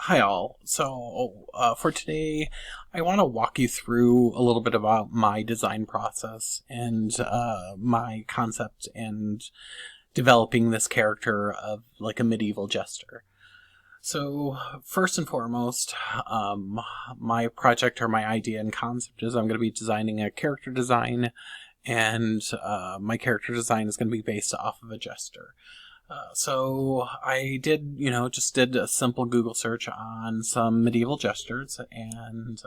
Hi all. For today, I want to walk you through a little bit about my design process and my concept and developing this character of like a medieval jester. So first and foremost, my project or my idea and concept is I'm going to be designing a character design, and my character design is going to be based off of a jester. So I did, just did a simple Google search on some medieval jesters, and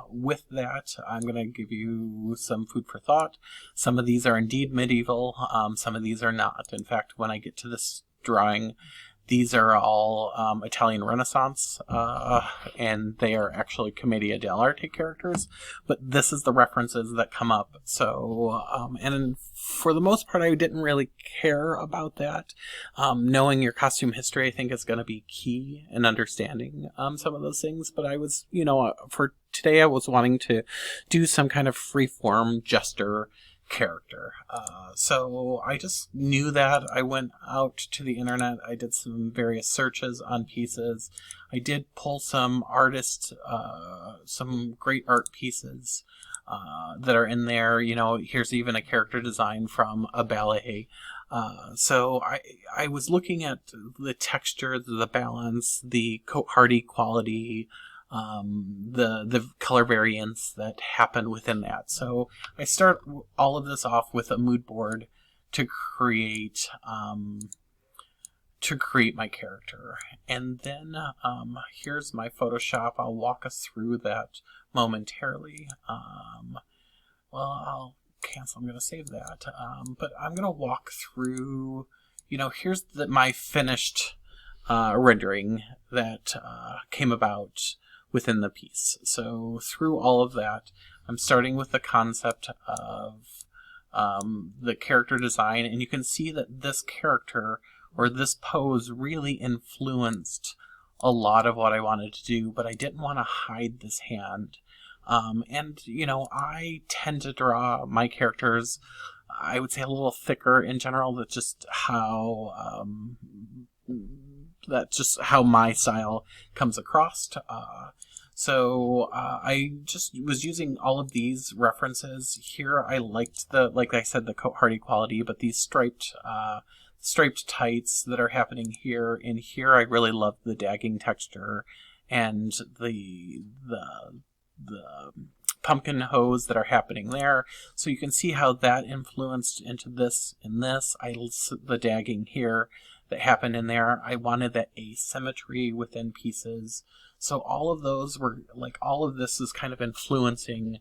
with that, I'm going to give you some food for thought. Some of these are indeed medieval, some of these are not. In fact, when I get to this drawing, these are all Italian Renaissance, and they are actually Commedia dell'arte characters, but this is the references that come up. So, and for the most part, I didn't really care about that. Knowing your costume history, I think, is going to be key in understanding some of those things, but I was, for today, I was wanting to do some kind of freeform jester character. So I just knew that. I went out to the internet. I did some various searches on pieces. I did pull some artists, some great art pieces that are in there. Here's even a character design from a ballet. So I was looking at the texture, the balance, the coat-hardy quality, the color variants that happen within that. So I start all of this off with a mood board to create my character, and then here's my Photoshop. I'll walk us through that momentarily. Well, I'll cancel. I'm going to save that, but I'm going to walk through. Here's my finished rendering that came about within the piece. So through all of that, I'm starting with the concept of the character design, and you can see that this character or this pose really influenced a lot of what I wanted to do, but I didn't want to hide this hand. I tend to draw my characters, I would say, a little thicker in general. That's just how my style comes across. So I just was using all of these references here. I liked like I said, the coat-hardy quality, but these striped tights that are happening here. In here, I really love the dagging texture and the pumpkin hose that are happening there. So you can see how that influenced into this and this. The dagging here that happened in there. I wanted that asymmetry within pieces. So all of those were all of this is kind of influencing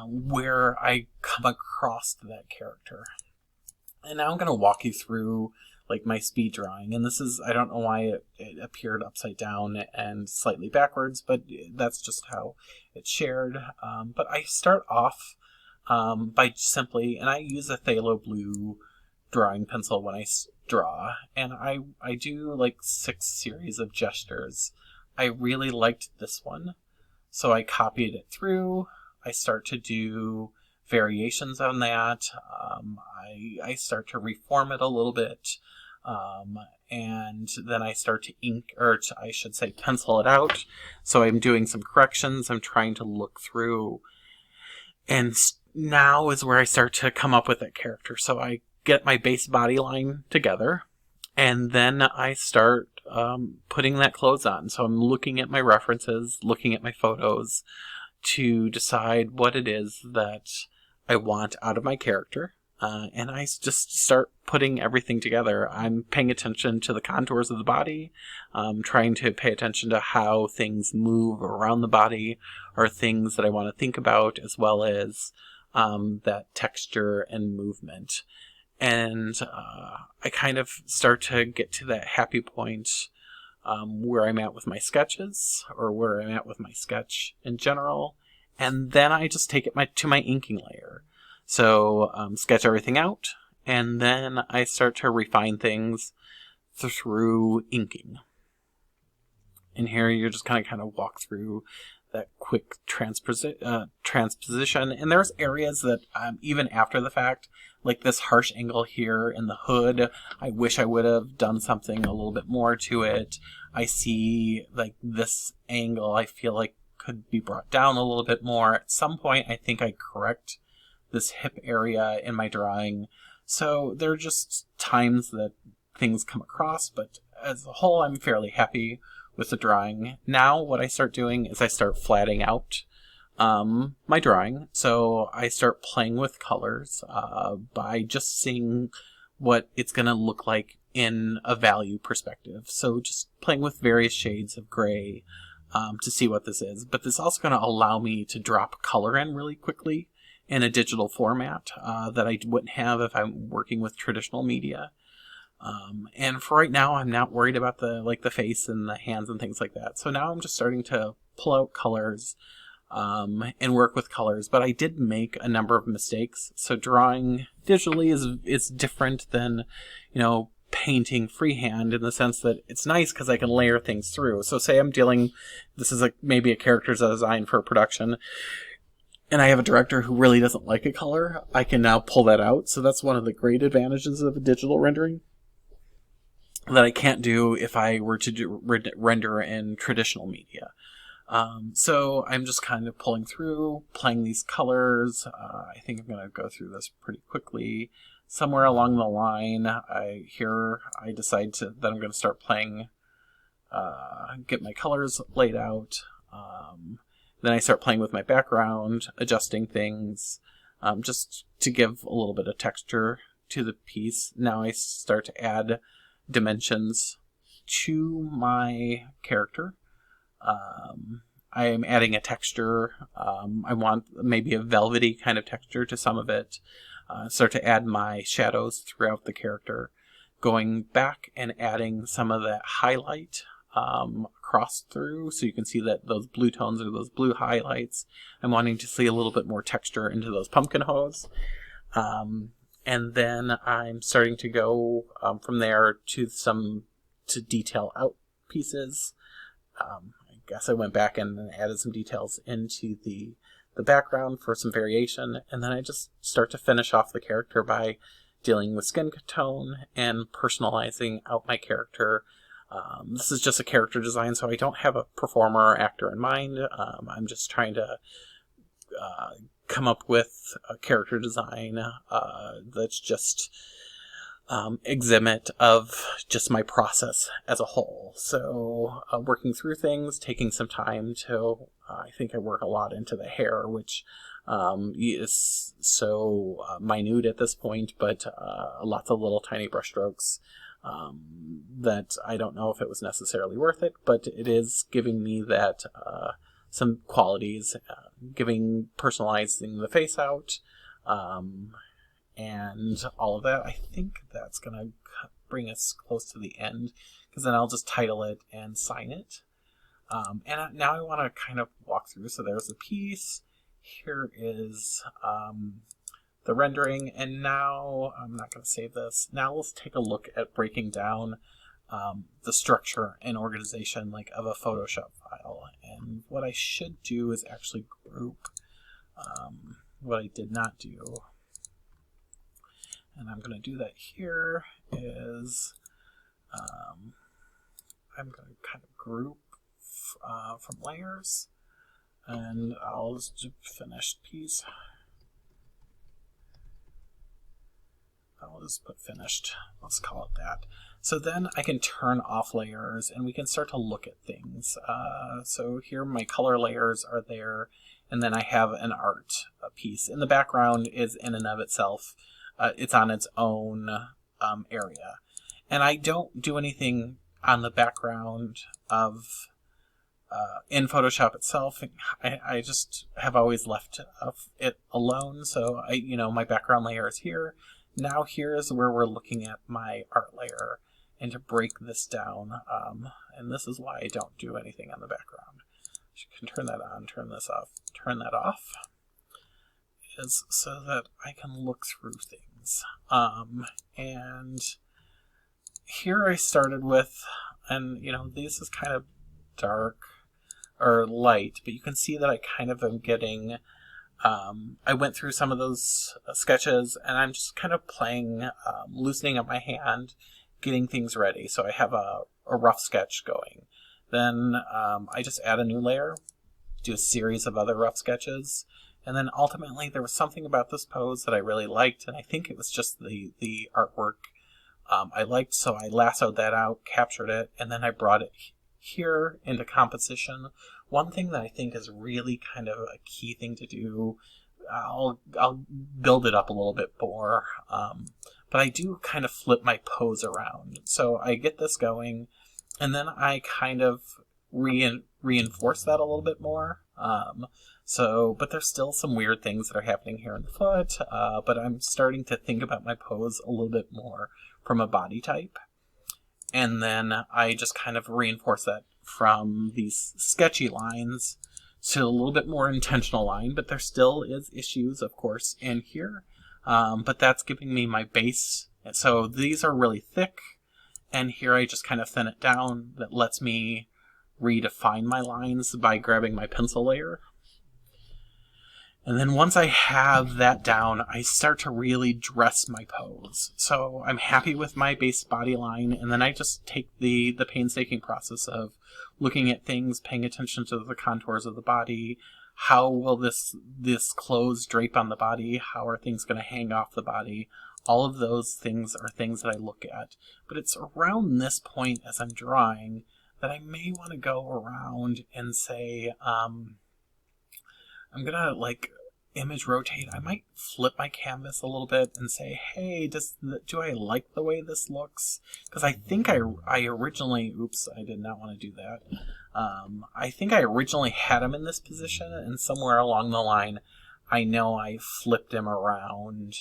where I come across that character. And now I'm going to walk you through my speed drawing. And this is, I don't know why it appeared upside down and slightly backwards, but that's just how it's shared. But I start off by simply, and I use a phthalo blue drawing pencil when I draw, and I do 6 series of gestures. I really liked this one, so I copied it through. I start to do variations on that. I start to reform it a little bit, and then I start to I should say pencil it out. So I'm doing some corrections. I'm trying to look through, and now is where I start to come up with that character. So I get my base body line together, and then I start putting that clothes on. So I'm looking at my references, looking at my photos to decide what it is that I want out of my character. And I just start putting everything together. I'm paying attention to the contours of the body, trying to pay attention to how things move around the body, or things that I want to think about, as well as that texture and movement. And I kind of start to get to that happy point where I'm at with my sketches, or where I'm at with my sketch in general. And then I just take it to my inking layer. So sketch everything out, and then I start to refine things through inking. And here you're just kind of walk through that quick transposition. And there's areas that even after the fact, like this harsh angle here in the hood, I wish I would have done something a little bit more to it. I see like this angle I feel like could be brought down a little bit more. At some point I think I correct this hip area in my drawing. So there are just times that things come across, but as a whole I'm fairly happy with the drawing. Now what I start doing is I start flatting out my drawing. So I start playing with colors by just seeing what it's going to look like in a value perspective. So just playing with various shades of gray to see what this is. But this is also going to allow me to drop color in really quickly in a digital format that I wouldn't have if I'm working with traditional media. And for right now, I'm not worried about the face and the hands and things like that. So now I'm just starting to pull out colors and work with colors. But I did make a number of mistakes. So drawing digitally is different than, painting freehand in the sense that it's nice because I can layer things through. So say I'm dealing, this is maybe a character design for a production, and I have a director who really doesn't like a color, I can now pull that out. So that's one of the great advantages of a digital rendering that I can't do if I were to render in traditional media. So I'm just kind of pulling through, playing these colors. I think I'm going to go through this pretty quickly. Somewhere along the line, I decide that I'm going to start playing, get my colors laid out. Then I start playing with my background, adjusting things, just to give a little bit of texture to the piece. Now I start to add dimensions to my character. I am adding a texture. I want maybe a velvety kind of texture to some of it. Start to add my shadows throughout the character, going back and adding some of that highlight across through, so you can see that those blue tones are those blue highlights. I'm wanting to see a little bit more texture into those pumpkin hose. And then I'm starting to go from there to detail out pieces. I guess I went back and added some details into the background for some variation, and then I just start to finish off the character by dealing with skin tone and personalizing out my character. This is just a character design, so I don't have a performer or actor in mind. I'm just trying to come up with a character design that's just exhibit of just my process as a whole. So working through things, taking some time to, I think I work a lot into the hair, which is so minute at this point, but lots of little tiny brush strokes that I don't know if it was necessarily worth it, but it is giving me that some qualities, personalizing the face out, and all of that. I think that's going to bring us close to the end, because then I'll just title it and sign it. And now I want to kind of walk through. So there's the piece. Here is the rendering. And now I'm not going to save this. Now let's take a look at breaking down the structure and organization of a Photoshop file. And what I should do is actually group what I did not do. And I'm going to do that here is I'm going to kind of group from layers, and I'll just do finished piece. I'll just put finished. Let's call it that. So then I can turn off layers and we can start to look at things. So here my color layers are there, and then I have an art piece. And the background is in and of itself. It's on its own area. And I don't do anything on the background of in Photoshop itself. I just have always left it alone. So my background layer is here. Now here is where we're looking at my art layer, and to break this down, and this is why I don't do anything on the background. You can turn that on, turn this off, turn that off, is so that I can look through things. And here I started with, and this is kind of dark or light, but you can see that I kind of am getting, I went through some of those sketches, and I'm just kind of playing, loosening up my hand, getting things ready. So I have a a rough sketch going. Then I just add a new layer, do a series of other rough sketches, and then ultimately there was something about this pose that I really liked, and I think it was just the artwork I liked, so I lassoed that out, captured it, and then I brought it here into composition. One thing that I think is really kind of a key thing to do, I'll build it up a little bit more, but I do kind of flip my pose around. So I get this going, and then I kind of reinforce that a little bit more. But there's still some weird things that are happening here in the foot, but I'm starting to think about my pose a little bit more from a body type. And then I just kind of reinforce that from these sketchy lines to a little bit more intentional line, but there still is issues, of course, in here. But that's giving me my base. And so these are really thick, and here I just kind of thin it down. That lets me redefine my lines by grabbing my pencil layer. And then once I have that down, I start to really dress my pose. So I'm happy with my base body line, and then I just take the painstaking process of looking at things, paying attention to the contours of the body. How will this clothes drape on the body? How are things going to hang off the body? All of those things are things that I look at. But it's around this point as I'm drawing that I may want to go around and say, I'm going to image rotate. I might flip my canvas a little bit and say, hey, do I like the way this looks? Because I think I originally, oops, I did not want to do that. I think I originally had him in this position, and somewhere along the line, I know I flipped him around.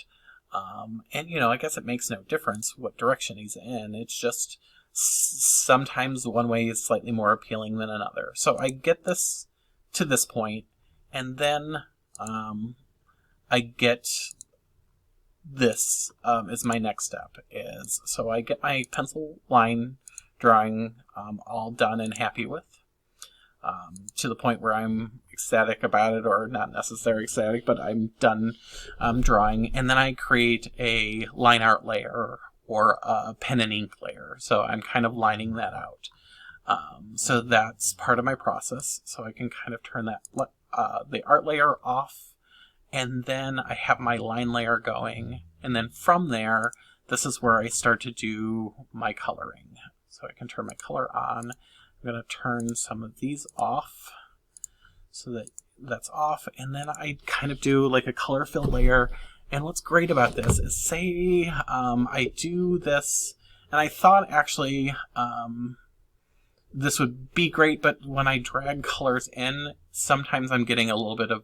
And, I guess it makes no difference what direction he's in. It's just sometimes one way is slightly more appealing than another. So I get this to this point, and then I get this is my next step. So I get my pencil line drawing all done and happy with, to the point where I'm ecstatic about it, or not necessarily ecstatic, but I'm done drawing. And then I create a line art layer or a pen and ink layer. So I'm kind of lining that out. So that's part of my process. So I can kind of turn that the art layer off, and then I have my line layer going. And then from there, this is where I start to do my coloring. So I can turn my color on. I'm going to turn some of these off so that's off. And then I kind of do like a color fill layer. And what's great about this is, say I do this, and I thought actually this would be great, but when I drag colors in, sometimes I'm getting a little bit of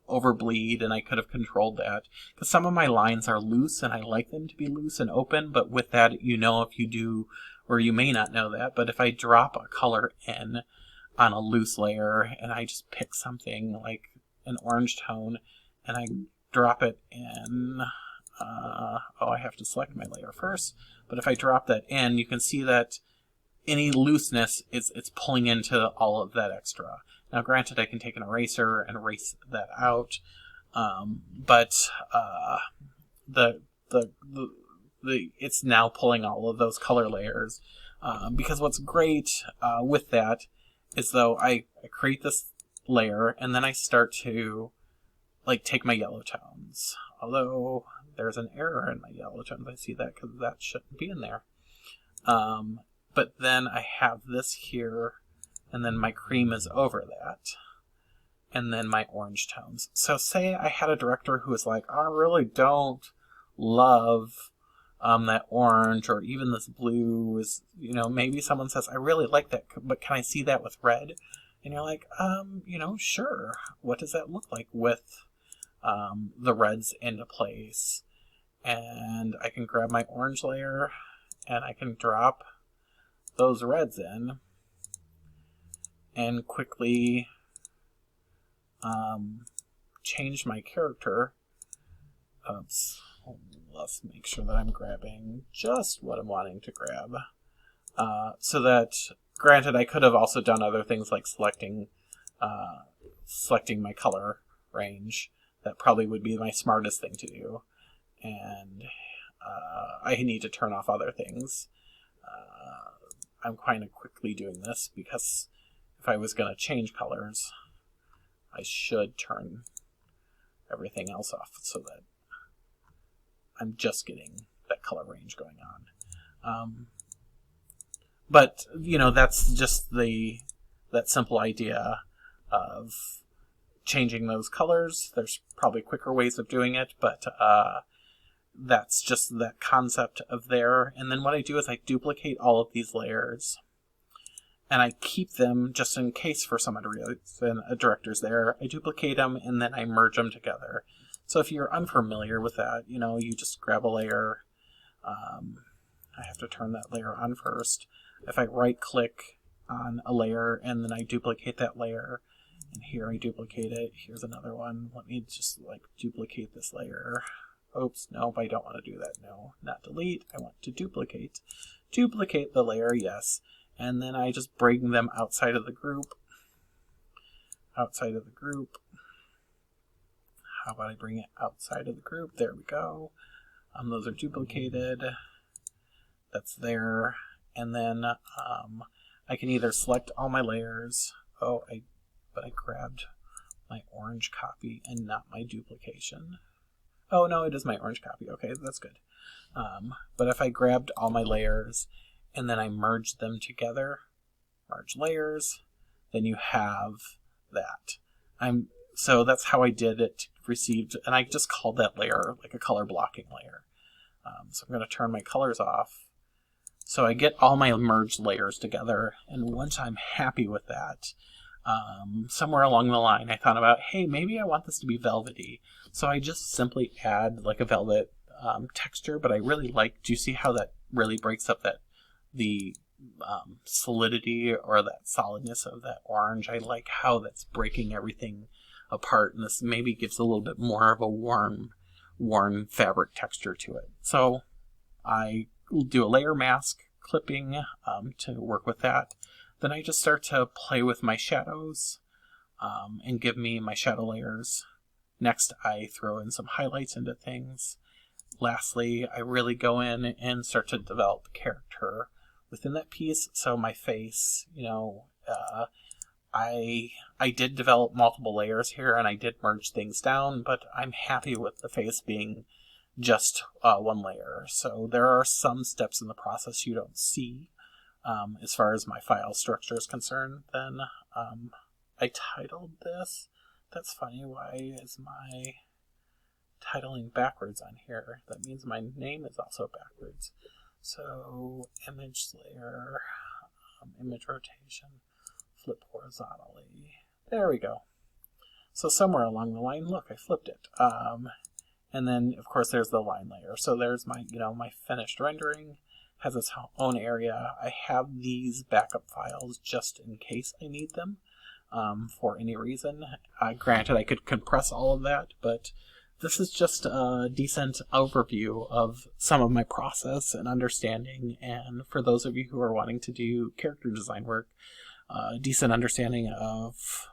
overbleed, and I could have controlled that. Because some of my lines are loose, and I like them to be loose and open, but with that, if you do, or you may not know that, but if I drop a color in on a loose layer, and I just pick something like an orange tone, and I drop it in, I have to select my layer first, but if I drop that in, you can see that any looseness, it's pulling into all of that extra. Now, granted, I can take an eraser and erase that out, but it's now pulling all of those color layers. Because what's great with that is, though, I create this layer, and then I start to take my yellow tones. Although there's an error in my yellow tones, I see that because that shouldn't be in there. But then I have this here, and then my cream is over that, and then my orange tones. So say I had a director who was like, I really don't love that orange, or even this blue is, maybe someone says, I really like that, but can I see that with red? And you're like, sure. What does that look like with the reds into place? And I can grab my orange layer, and I can drop those reds in and quickly change my character. Oops. Let's make sure that I'm grabbing just what I'm wanting to grab. So that, granted, I could have also done other things like selecting my color range. That probably would be my smartest thing to do. And I need to turn off other things. I'm kind of quickly doing this because if I was going to change colors, I should turn everything else off so that I'm just getting that color range going on. But, you know, that's just that simple idea of changing those colors. There's probably quicker ways of doing it, but that's just that concept of there. And then what I do is I duplicate all of these layers and I keep them just in case for some reason a director's there. I duplicate them and then I merge them together. So if you're unfamiliar with that, you know, you just grab a layer. I have to turn that layer on first. If I right click on a layer and then I duplicate that layer, and here I duplicate it, here's another one. Let me just like duplicate this layer. Oops, nope, I don't want to do that. No, not delete. I want to duplicate. Duplicate the layer, yes. And then I just bring them outside of the group. Outside of the group. How about I bring it outside of the group? There we go. Those are duplicated. That's there. And then I can either select all my layers. Oh, but I grabbed my orange copy and not my duplication. Oh, no, it is my orange copy. Okay, that's good. But if I grabbed all my layers and then I merged them together, merge layers, then you have that. So that's how I did it, received, and I just called that layer like a color blocking layer. So I'm going to turn my colors off. So I get all my merged layers together, and once I'm happy with that, somewhere along the line I thought about, hey, maybe I want this to be velvety. So I just simply add like a velvet texture, but I really like, do you see how that really breaks up the solidity or that solidness of that orange? I like how that's breaking everything apart, and this maybe gives a little bit more of a worn fabric texture to it. So I will do a layer mask clipping to work with that. Then I just start to play with my shadows and give me my shadow layers. Next, I throw in some highlights into things. Lastly, I really go in and start to develop the character within that piece. So my face, you know, I did develop multiple layers here and I did merge things down, but I'm happy with the face being just one layer. So there are some steps in the process you don't see as far as my file structure is concerned. Then I titled this. That's funny. Why is my titling backwards on here? That means my name is also backwards. So image layer, image rotation, flip horizontally. There we go. So somewhere along the line, look, I flipped it. And then of course there's the line layer. So there's my, you know, my finished rendering has its own area. I have these backup files just in case I need them for any reason. Granted, I could compress all of that, but this is just a decent overview of some of my process and understanding. And for those of you who are wanting to do character design work, decent understanding of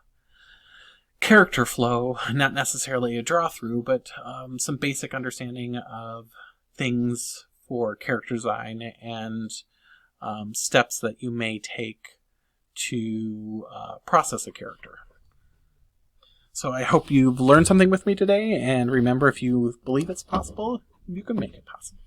character flow, not necessarily a draw through, but some basic understanding of things for character design and steps that you may take to process a character. So I hope you've learned something with me today, and remember, if you believe it's possible, you can make it possible.